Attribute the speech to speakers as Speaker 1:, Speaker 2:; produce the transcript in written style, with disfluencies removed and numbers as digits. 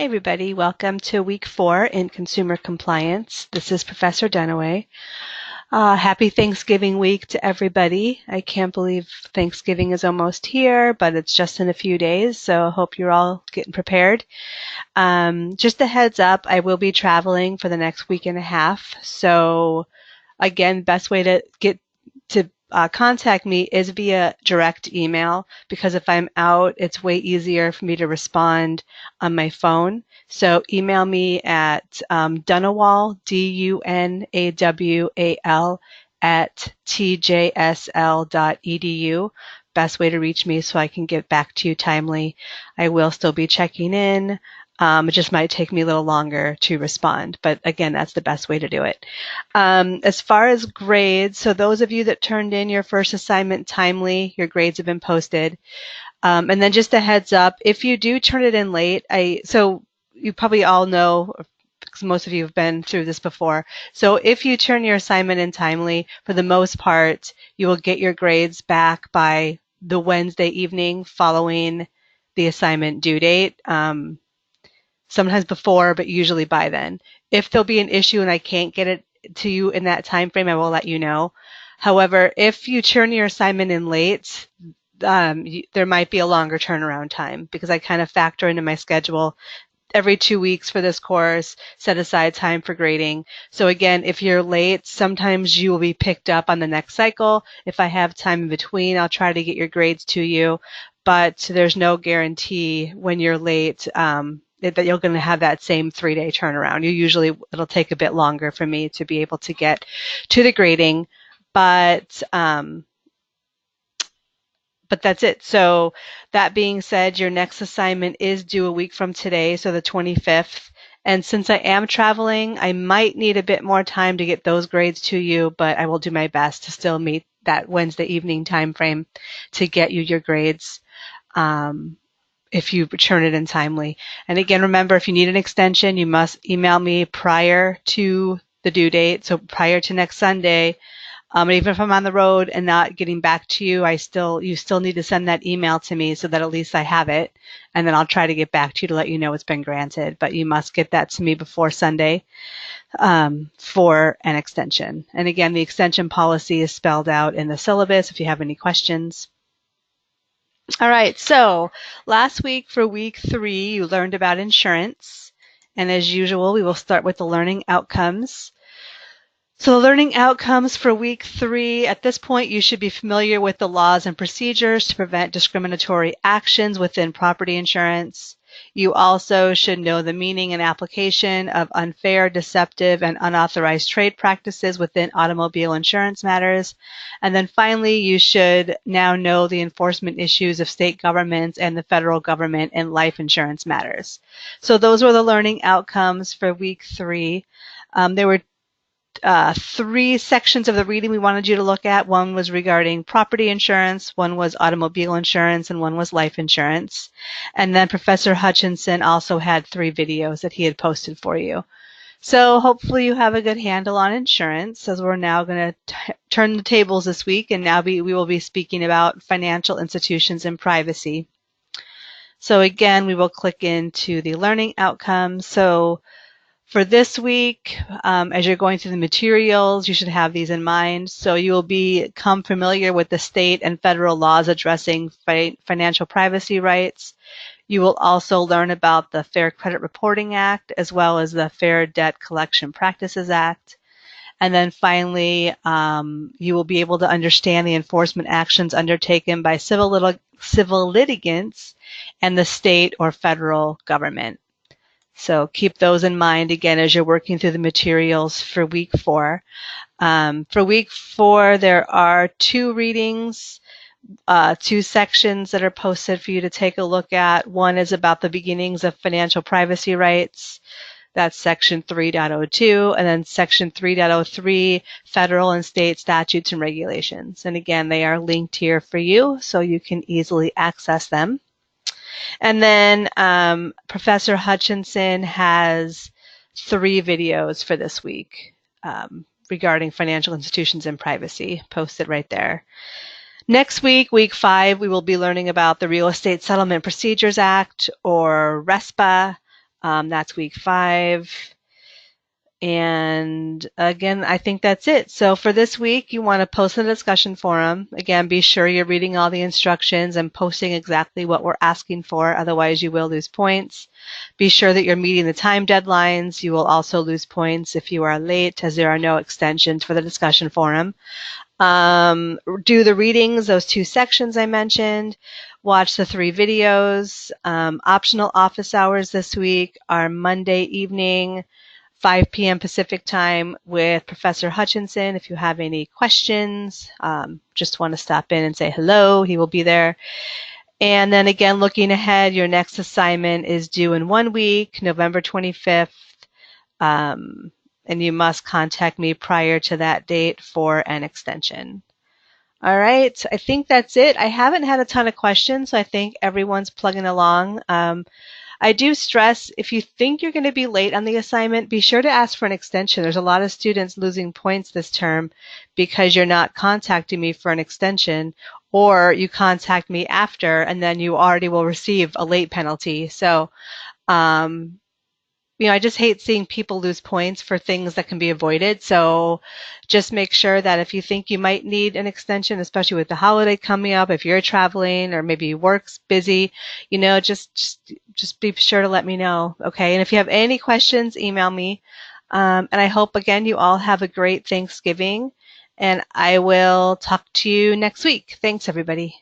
Speaker 1: Hi, everybody. Welcome to week 4 in consumer compliance. This is Professor Dunaway. Happy Thanksgiving week to everybody. I can't believe Thanksgiving is almost here, but it's just in a few days, so I hope you're all getting prepared. Just a heads up, I will be traveling for the next week and a half. So again, best way to get to contact me is via direct email, because if I'm out, it's way easier for me to respond on my phone. So email me at Dunawal, Dunawal, at tjsl.edu. Best way to reach me so I can get back to you timely. I will still be checking in. It just might take me a little longer to respond, but again, that's the best way to do it. As far as grades, so those of you that turned in your first assignment timely, your grades have been posted. And then just a heads up, if you do turn it in late, so you probably all know, because most of you have been through this before. So if you turn your assignment in timely, for the most part, you will get your grades back by the Wednesday evening following the assignment due date. Sometimes before, but usually by then. If there'll be an issue and I can't get it to you in that time frame, I will let you know. However, if you turn your assignment in late, there might be a longer turnaround time, because I kind of factor into my schedule every 2 weeks for this course, set aside time for grading. So again, if you're late, sometimes you will be picked up on the next cycle. If I have time in between, I'll try to get your grades to you, but there's no guarantee when you're late that you're going to have that same 3-day turnaround. It'll take a bit longer for me to be able to get to the grading, but that's it. So that being said, your next assignment is due a week from today, so the 25th. And since I am traveling, I might need a bit more time to get those grades to you, but I will do my best to still meet that Wednesday evening time frame to get you your grades. If you return it in timely. And again, remember, if you need an extension, you must email me prior to the due date, so prior to next Sunday. Even if I'm on the road and not getting back to you, you still need to send that email to me so that at least I have it, and then I'll try to get back to you to let you know it's been granted. But you must get that to me before Sunday for an extension. And again, the extension policy is spelled out in the syllabus if you have any questions. All right, so last week for week 3, you learned about insurance. And as usual, we will start with the learning outcomes. So the learning outcomes for week 3, at this point, you should be familiar with the laws and procedures to prevent discriminatory actions within property insurance. You also should know the meaning and application of unfair, deceptive, and unauthorized trade practices within automobile insurance matters. And then finally, you should now know the enforcement issues of state governments and the federal government in life insurance matters. So those were the learning outcomes for week 3. There were 3 sections of the reading we wanted you to look at. One was regarding property insurance, one was automobile insurance, and one was life insurance. And then Professor Hutchinson also had 3 videos that he had posted for you. So hopefully you have a good handle on insurance, as we're now going to turn the tables this week, and now we will be speaking about financial institutions and privacy. So again, we will click into the learning outcomes. So for this week, as you're going through the materials, you should have these in mind. So you will become familiar with the state and federal laws addressing financial privacy rights. You will also learn about the Fair Credit Reporting Act, as well as the Fair Debt Collection Practices Act. And then finally, you will be able to understand the enforcement actions undertaken by civil litigants and the state or federal government. So keep those in mind, again, as you're working through the materials for week 4. For week 4, there are 2 readings, 2 sections that are posted for you to take a look at. One is about the beginnings of financial privacy rights. That's section 3.02, and then section 3.03, federal and state statutes and regulations. And again, they are linked here for you, so you can easily access them. And then Professor Hutchinson has 3 videos for this week regarding financial institutions and privacy, posted right there. Next week, week 5, we will be learning about the Real Estate Settlement Procedures Act, or RESPA, That's week 5. And again, I think that's it. So for this week, you want to post in the discussion forum. Again, be sure you're reading all the instructions and posting exactly what we're asking for. Otherwise, you will lose points. Be sure that you're meeting the time deadlines. You will also lose points if you are late, as there are no extensions for the discussion forum. Do the readings, those 2 sections I mentioned. Watch the 3 videos. Optional office hours this week are Monday evening, 5 p.m. Pacific time with Professor Hutchinson. If you have any questions, just want to stop in and say hello, he will be there. And then again, looking ahead, your next assignment is due in 1 week, November 25th. And you must contact me prior to that date for an extension. All right, I think that's it. I haven't had a ton of questions, so I think everyone's plugging along. I do stress, if you think you're going to be late on the assignment, be sure to ask for an extension. There's a lot of students losing points this term because you're not contacting me for an extension, or you contact me after and then you already will receive a late penalty. So, I just hate seeing people lose points for things that can be avoided. So just make sure that if you think you might need an extension, especially with the holiday coming up, if you're traveling or maybe work's busy, just be sure to let me know. Okay. And if you have any questions, email me. And I hope again, you all have a great Thanksgiving, and I will talk to you next week. Thanks, everybody.